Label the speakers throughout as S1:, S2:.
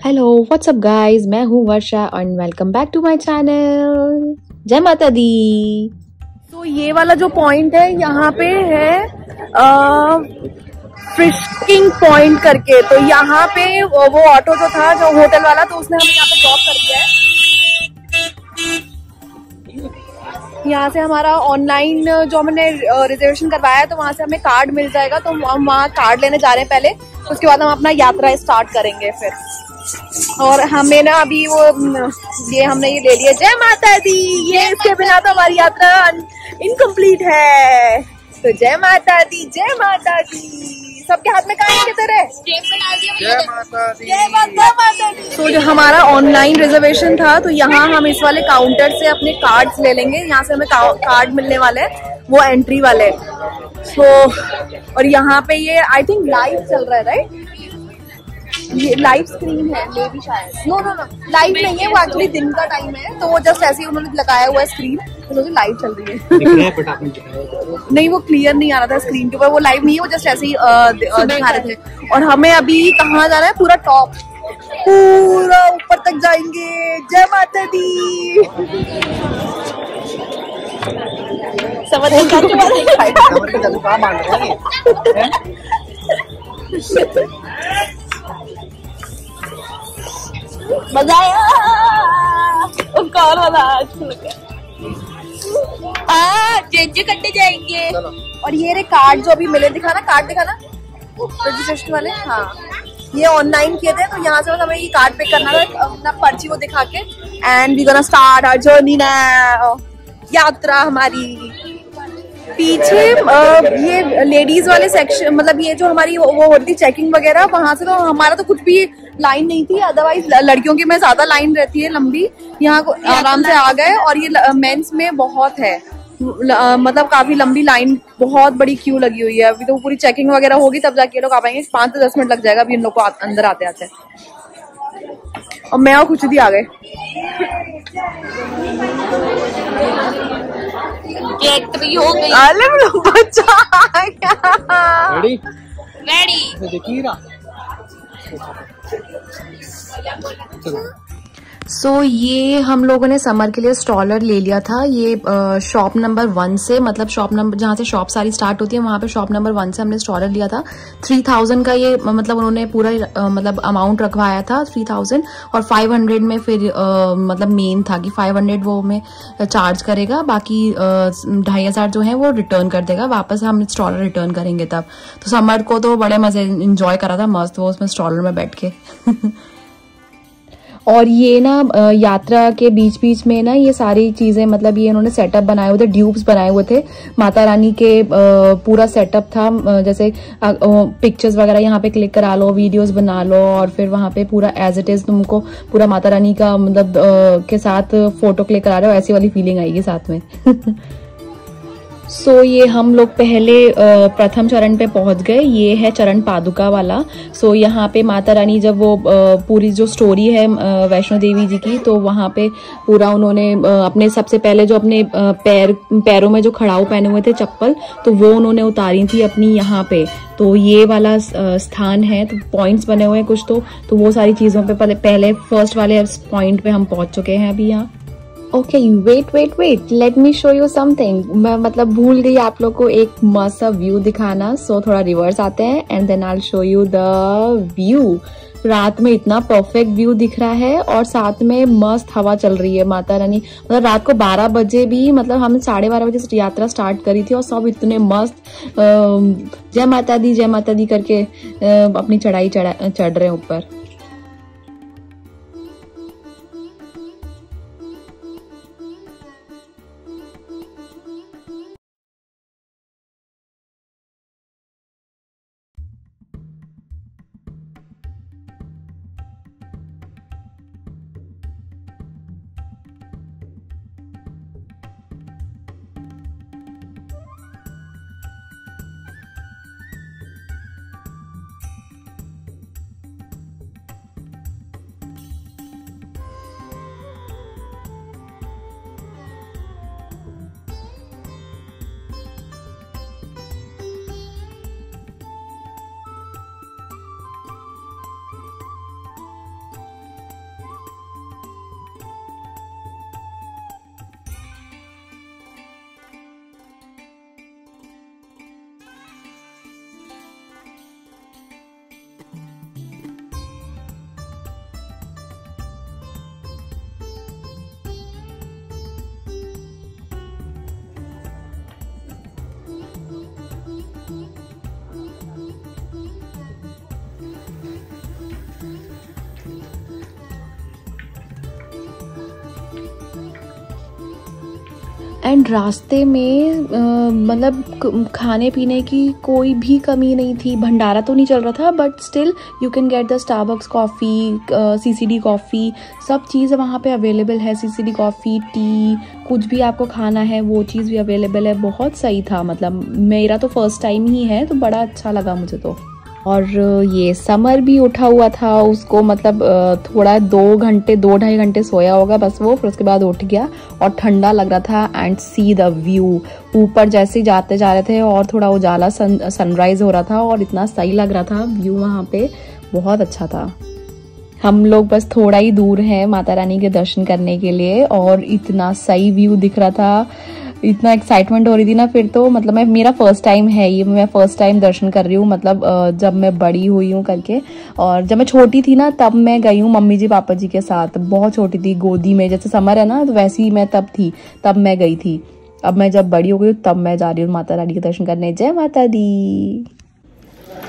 S1: Hello what's up guys, मैं हूँ Varsha and welcome back to my channel. जय माता दी।
S2: तो ये वाला जो पॉइंट है यहाँ पे है फिशिंग पॉइंट करके। तो यहाँ पे वो ऑटो जो था, जो होटल वाला, तो उसने हमें यहाँ पे ड्रॉप कर दिया है। यहाँ से हमारा ऑनलाइन जो हमने रिजर्वेशन करवाया है, तो वहाँ से हमें कार्ड मिल जाएगा। तो हम वहाँ कार्ड लेने जा रहे हैं पहले, उसके बाद हम अपना यात्रा स्टार्ट करेंगे फिर। और हमें ना अभी वो ये हमने ये ले लिया। जय माता दी। ये इसके बिना तो हमारी यात्रा इनकम्प्लीट है। तो जय माता दी, जय माता दी। सबके हाथ में कहाँ किधर है? जय माता दी, जय माता दी। तो जो हमारा ऑनलाइन रिजर्वेशन था, तो यहाँ हम इस वाले काउंटर से अपने कार्ड्स ले लेंगे। यहाँ से हमें कार्ड मिलने वाले हैं, वो एंट्री वाले। तो और यहाँ पे ये आई थिंक लाइव चल रहा है, राइट? ये लाइव स्क्रीन है मे भी शायद। नो लाइव नहीं है, वो एक्चुअली दिन का टाइम है। तो वो जस्ट ऐसे ही उन्होंने लगाया हुआ है स्क्रीन, तो मुझे लाइव चल रही है। नहीं, वो क्लियर नहीं आ रहा था स्क्रीन के ऊपर। वो लाइव नहीं है, वो जस्ट ऐसे ही दिखा रहे थे। और हमें अभी कहाँ जाना है? पूरा टॉप, पूरा ऊपर तक जाएंगे। जय माता दी। मजा आया। जेजे कट्टे जाएंगे। और ये रे कार्ड जो अभी मिले, दिखाना कार्ड, दिखाना रजिस्ट्रेशन वाले। हाँ, ये ऑनलाइन किए थे, तो यहाँ से हमें ये कार्ड पे करना था अपना पर्ची को दिखा के। And we gonna start our journey now. यात्रा हमारी पीछे ये लेडीज वाले सेक्शन, मतलब ये जो हमारी वो होती चेकिंग वगैरह, वहां से तो हमारा तो कुछ भी लाइन नहीं थी। अदरवाइज लड़कियों की में ज्यादा लाइन रहती है लंबी। यहाँ आराम से आ गए। और ये मेंस में बहुत है, मतलब काफी लंबी लाइन, बहुत बड़ी क्यू लगी हुई है। अभी तो पूरी चेकिंग वगैरह होगी तब जाके लोग आ पाएंगे। 5 से 10 मिनट लग जाएगा अभी इन लोग को अंदर आते आते। और मैं और कुछ भी आ गए। गेट हो गई। अरे बच्चा आ गया। रेडी रेडी देखिए ना।
S1: सो ये हम लोगों ने समर के लिए स्टॉलर ले लिया था। ये शॉप नंबर 1 से, मतलब शॉप नंबर जहाँ से शॉप सारी स्टार्ट होती है, वहाँ पे शॉप नंबर 1 से हमने स्टॉलर लिया था। 3000 का ये मतलब उन्होंने पूरा मतलब अमाउंट रखवाया था 3000। और 500 में फिर मतलब मेन था कि 500 वो में चार्ज करेगा, बाकी 2500 जो है वो रिटर्न कर देगा वापस। हम स्टॉलर रिटर्न करेंगे तब। तो समर को तो बड़े मजे इंजॉय करा था, मस्त वो उसमें स्टॉलर में बैठ के। और ये ना यात्रा के बीच बीच में ना ये सारी चीजें, मतलब ये इन्होंने सेटअप बनाए हुए थे, ड्यूब्स बनाए हुए थे माता रानी के। पूरा सेटअप था, जैसे पिक्चर्स वगैरह यहाँ पे क्लिक करा लो, वीडियोस बना लो, और फिर वहाँ पे पूरा एज इट इज तुमको पूरा माता रानी का मतलब के साथ फोटो क्लिक करा रहे हो, ऐसी वाली फीलिंग आएगी साथ में। सो ये हम लोग पहले प्रथम चरण पे पहुंच गए। ये है चरण पादुका वाला। सो यहाँ पे माता रानी जब वो पूरी जो स्टोरी है वैष्णो देवी जी की, तो वहाँ पे पूरा उन्होंने अपने सबसे पहले जो अपने पैरों में जो खड़ाऊ पहने हुए थे चप्पल, तो वो उन्होंने उतारी थी अपनी यहाँ पे। तो ये वाला स्थान है, तो पॉइंट्स बने हुए हैं कुछ। तो वो सारी चीजों पे पहले फर्स्ट वाले पॉइंट पे हम पहुंच चुके हैं अभी यहाँ। Okay wait let me show you something. मैं मतलब भूल गई आप लोग को एक मस्त सा व्यू दिखाना। सो थोड़ा रिवर्स आते हैं and then I will show you the view. रात में इतना परफेक्ट व्यू दिख रहा है, और साथ में मस्त हवा चल रही है। माता रानी मतलब रात को 12 बजे भी, मतलब हमने 12:30 बजे से यात्रा स्टार्ट करी थी, और सब इतने मस्त जय माता दी करके अपनी चढ़ाई चढ़ रहे हैं ऊपर। एंड रास्ते में मतलब खाने पीने की कोई भी कमी नहीं थी। भंडारा तो नहीं चल रहा था, but still you can get the Starbucks coffee, CCD coffee, सब चीज़ वहाँ पे अवेलेबल है। सीसीडी कॉफ़ी, टी, कुछ भी आपको खाना है वो चीज़ भी अवेलेबल है। बहुत सही था, मतलब मेरा तो फर्स्ट टाइम ही है तो बड़ा अच्छा लगा मुझे तो। और ये समर भी उठा हुआ था, उसको मतलब थोड़ा 2-2.5 घंटे सोया होगा बस वो, फिर उसके बाद उठ गया और ठंडा लग रहा था। एंड सी द व्यू, ऊपर जैसे ही जाते जा रहे थे और थोड़ा उजाला सनराइज हो रहा था और इतना सही लग रहा था व्यू, वहाँ पे बहुत अच्छा था। हम लोग बस थोड़ा ही दूर हैं माता रानी के दर्शन करने के लिए और इतना सही व्यू दिख रहा था, इतना एक्साइटमेंट हो रही थी ना। फिर तो मतलब मेरा फर्स्ट टाइम है ये, मैं फर्स्ट टाइम दर्शन कर रही हूँ, मतलब जब मैं बड़ी हुई हूँ करके। और जब मैं छोटी थी ना तब मैं गई हूँ मम्मी जी पापा जी के साथ, बहुत छोटी थी, गोदी में, जैसे समर है ना तो वैसे ही मैं तब थी, तब मैं गई थी। अब मैं जब बड़ी हो गई तब मैं जा रही हूँ माता रानी के दर्शन करने। जय माता दी।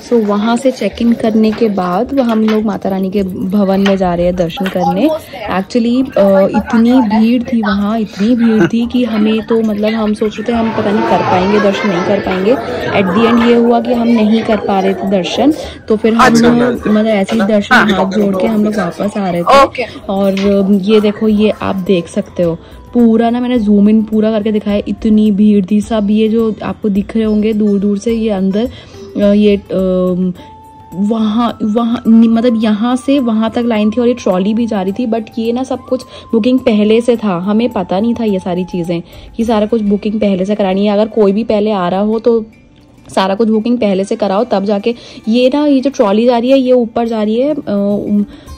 S1: सो वहाँ से चेक इन करने के बाद हम लोग माता रानी के भवन में जा रहे हैं दर्शन करने। एक्चुअली इतनी भीड़ थी वहाँ, इतनी भीड़ थी कि हमें तो मतलब हम सोच रहे थे हम पता नहीं कर पाएंगे दर्शन, नहीं कर पाएंगे। एट दी एंड ये हुआ कि हम नहीं कर पा रहे थे दर्शन, तो फिर हम मतलब ऐसे ही दर्शन हाथ जोड़ के हम लोग वापस आ रहे थे। और ये देखो, ये आप देख सकते हो पूरा ना, मैंने जूम इन पूरा करके दिखाया, इतनी भीड़ थी। सब ये जो आपको दिख रहे होंगे दूर दूर से, ये अंदर ये वहाँ मतलब यहाँ से वहाँ तक लाइन थी और ये ट्रॉली भी जा रही थी। बट ये ना सब कुछ बुकिंग पहले से था, हमें पता नहीं था ये सारी चीज़ें कि सारा कुछ बुकिंग पहले से करानी है। अगर कोई भी पहले आ रहा हो तो सारा कुछ बुकिंग पहले से कराओ तब जाके। ये ना ये जो ट्रॉली जा रही है ये ऊपर जा रही है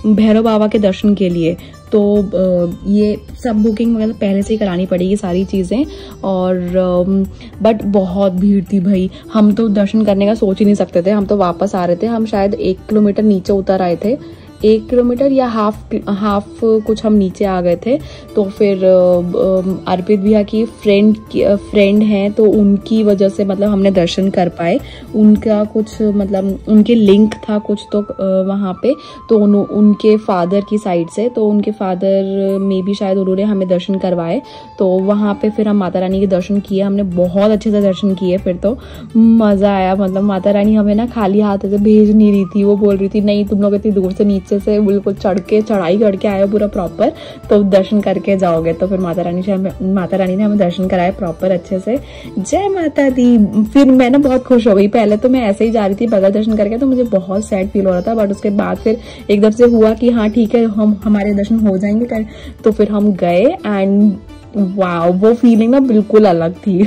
S1: भैरव बाबा के दर्शन के लिए, तो ये सब बुकिंग मतलब पहले से ही करानी पड़ेगी सारी चीज़ें। और बट बहुत भीड़ थी भाई, हम तो दर्शन करने का सोच ही नहीं सकते थे। हम तो वापस आ रहे थे, हम शायद 1 किलोमीटर नीचे उतर आए थे, 1 किलोमीटर या हाफ कुछ हम नीचे आ गए थे। तो फिर अर्पित भैया की फ्रेंड हैं तो उनकी वजह से मतलब हमने दर्शन कर पाए। उनका कुछ मतलब उनके लिंक था कुछ तो वहाँ पे, तो उनके फादर की साइड से, तो उनके फादर में भी शायद उन्होंने हमें दर्शन करवाए। तो वहाँ पे फिर हम माता रानी के दर्शन किए, हमने बहुत अच्छे से दर्शन किए। फिर तो मज़ा आया, मतलब माता रानी हमें ना खाली हाथ से भेज नहीं रही थी, वो बोल रही थी नहीं तुम लोग इतनी दूर से नीचे से बिल्कुल चढ़ाई करके आए हो पूरा प्रॉपर, तो दर्शन करके जाओगे। तो फिर माता रानी ने हमें दर्शन कराए प्रॉपर अच्छे से। जय माता दी। फिर मैं ना बहुत खुश हो गई, पहले तो मैं ऐसे ही जा रही थी बगैर दर्शन करके, तो मुझे बहुत सैड फील हो रहा था। बट उसके बाद फिर एकदम से हुआ कि हाँ ठीक है हमारे दर्शन हो जाएंगे, तो फिर हम गए। एंड वाओ, वो फीलिंग ना बिल्कुल अलग थी।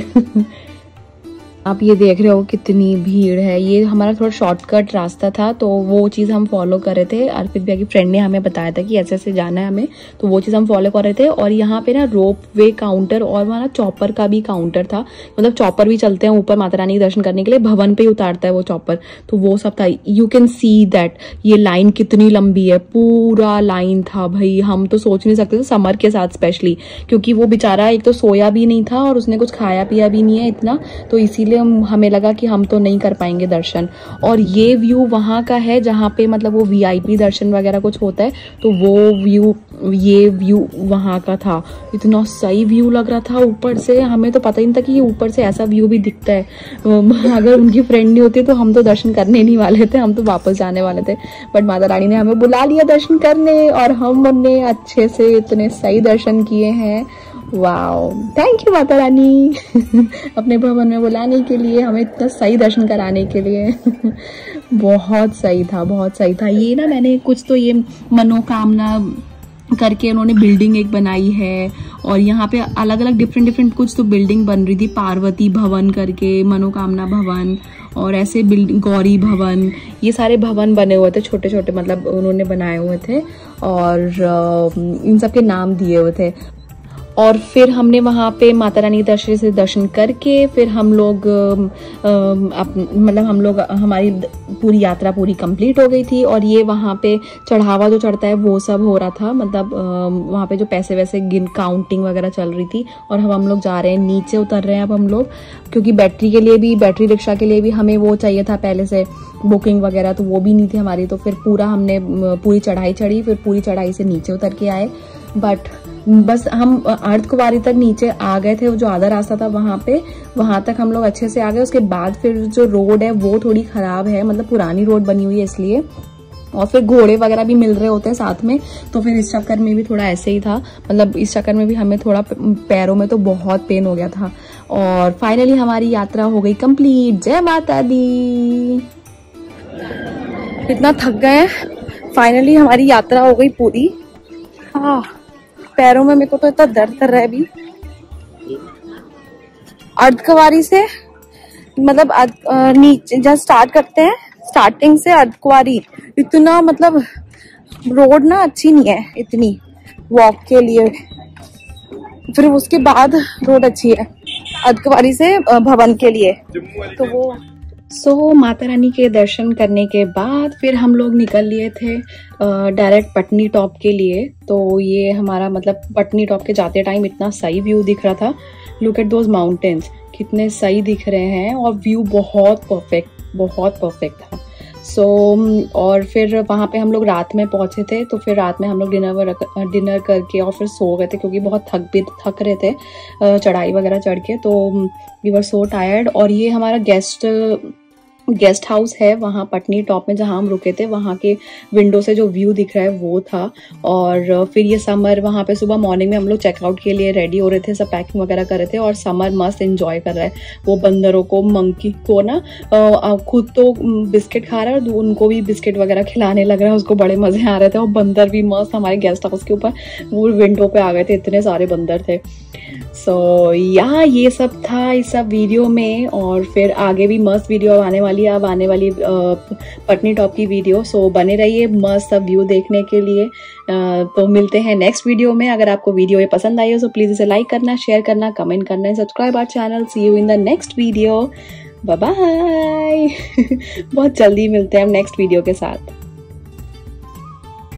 S1: आप ये देख रहे हो कितनी भीड़ है। ये हमारा थोड़ा शॉर्टकट रास्ता था, तो वो चीज़ हम फॉलो कर रहे थे। अर्पित भैया की फ्रेंड ने हमें बताया था कि ऐसे ऐसे जाना है हमें, तो वो चीज़ हम फॉलो कर रहे थे। और यहाँ पे ना रोप वे काउंटर और वहाँ ना चॉपर का भी काउंटर था, मतलब चॉपर भी चलते हैं ऊपर माता रानी के दर्शन करने के लिए, भवन पे ही उतारता है वो चॉपर, तो वो सब था। यू कैन सी दैट ये लाइन कितनी लंबी है, पूरा लाइन था भाई। हम तो सोच नहीं सकते थे समर के साथ स्पेशली, क्योंकि वो बेचारा एक तो सोया भी नहीं था और उसने कुछ खाया पिया भी नहीं है इतना, तो इसीलिए हमें लगा कि हम तो नहीं कर पाएंगे दर्शन। और ये व्यू वहाँ का है जहाँ पे मतलब वो VIP दर्शन वगैरह कुछ होता है, तो ये व्यू वहाँ का था। इतना सही व्यू लग रहा था ऊपर से, हमें तो पता ही नहीं था कि ये ऊपर से ऐसा व्यू भी दिखता है। अगर उनकी फ्रेंड नहीं होती तो हम तो दर्शन करने नहीं वाले थे, हम तो वापस जाने वाले थे। बट माता रानी ने हमें बुला लिया दर्शन करने और हमने अच्छे से इतने सही दर्शन किए हैं। Wow, thank you Mata Rani अपने भवन में बुलाने के लिए, हमें इतना सही दर्शन कराने के लिए। बहुत सही था, बहुत सही था। ये ना मैंने कुछ तो ये मनोकामना करके उन्होंने बिल्डिंग एक बनाई है, और यहाँ पे अलग अलग डिफरेंट कुछ तो बिल्डिंग बन रही थी, पार्वती भवन करके, मनोकामना भवन और ऐसे बिल्डिंग, गौरी भवन, ये सारे भवन बने हुए थे छोटे छोटे, मतलब उन्होंने बनाए हुए थे और इन सब के नाम दिए हुए थे। और फिर हमने वहाँ पे माता रानी के दर्शन करके फिर हम लोग हमारी पूरी यात्रा पूरी कंप्लीट हो गई थी। और ये वहाँ पे चढ़ावा जो चढ़ता है वो सब हो रहा था, मतलब वहाँ पे जो पैसे वैसे काउंटिंग वगैरह चल रही थी। और हम लोग जा रहे हैं, नीचे उतर रहे हैं अब हम लोग, क्योंकि बैटरी रिक्शा के लिए भी हमें वो चाहिए था पहले से बुकिंग वगैरह, तो वो भी नहीं थी हमारी। तो फिर हमने पूरी चढ़ाई चढ़ी, फिर पूरी चढ़ाई से नीचे उतर के आए। बट बस हम अर्धकुंवारी तक नीचे आ गए थे, वो जो आधा रास्ता था वहां तक हम लोग अच्छे से आ गए। उसके बाद फिर जो रोड है वो थोड़ी खराब है, मतलब पुरानी रोड बनी हुई है इसलिए, और फिर घोड़े वगैरह भी मिल रहे होते हैं साथ में, तो फिर इस चक्कर में भी थोड़ा ऐसे ही था, मतलब इस चक्कर में भी हमें थोड़ा पैरों में तो बहुत पेन हो गया था। और फाइनली हमारी यात्रा हो गई कंप्लीट। जय माता दी।
S2: इतना थक गए हैं, फाइनली हमारी यात्रा हो गई पूरी। हाँ, पैरों में मेरे को तो इतना दर्द कर रहा है अभी। अर्धकुंवारी से मतलब नीचे जब स्टार्ट करते हैं, स्टार्टिंग से अर्धकुंवारी इतना मतलब रोड ना अच्छी नहीं है इतनी वॉक के लिए, फिर उसके बाद रोड अच्छी है अर्धकुंवारी से भवन के लिए। तो वो
S1: माता रानी के दर्शन करने के बाद फिर हम लोग निकल लिए थे डायरेक्ट पटनी टॉप के लिए। तो ये हमारा मतलब पटनी टॉप के जाते टाइम इतना सही व्यू दिख रहा था। लुक एट दोज माउंटेन्स, कितने सही दिख रहे हैं, और व्यू बहुत परफेक्ट था। और फिर वहाँ पे हम लोग रात में पहुँचे थे, तो फिर रात में हम लोग डिनर करके और फिर सो गए थे, क्योंकि बहुत थक रहे थे चढ़ाई वगैरह चढ़ के, तो वी वर सो टायर्ड। और ये हमारा गेस्ट हाउस है वहाँ पटनी टॉप में जहाँ हम रुके थे, वहाँ के विंडो से जो व्यू दिख रहा है वो था। और फिर ये समर, वहाँ पे सुबह मॉर्निंग में हम लोग चेकआउट के लिए रेडी हो रहे थे, सब पैकिंग वगैरह कर रहे थे, और समर मस्त एंजॉय कर रहा है। वो बंदरों को, मंकी को ना खुद तो बिस्किट खा रहा है और उनको भी बिस्किट वगैरह खिलाने लग रहा है, उसको बड़े मजे आ रहे थे। और बंदर भी मस्त हमारे गेस्ट हाउस के ऊपर वो विंडो पे आ गए थे, इतने सारे बंदर थे। यहाँ ये सब था इस सब वीडियो में, और फिर आगे भी मस्त वीडियो आने वाली है, अब आने वाली पटनी टॉप की वीडियो। बने रहिए मस्त सब व्यू देखने के लिए। तो मिलते हैं नेक्स्ट वीडियो में। अगर आपको वीडियो ये पसंद आई हो तो प्लीज इसे लाइक करना, शेयर करना, कमेंट करना, subscribe our channel. See you in the next video. Bye bye. बहुत जल्दी मिलते हैं हम नेक्स्ट वीडियो के साथ।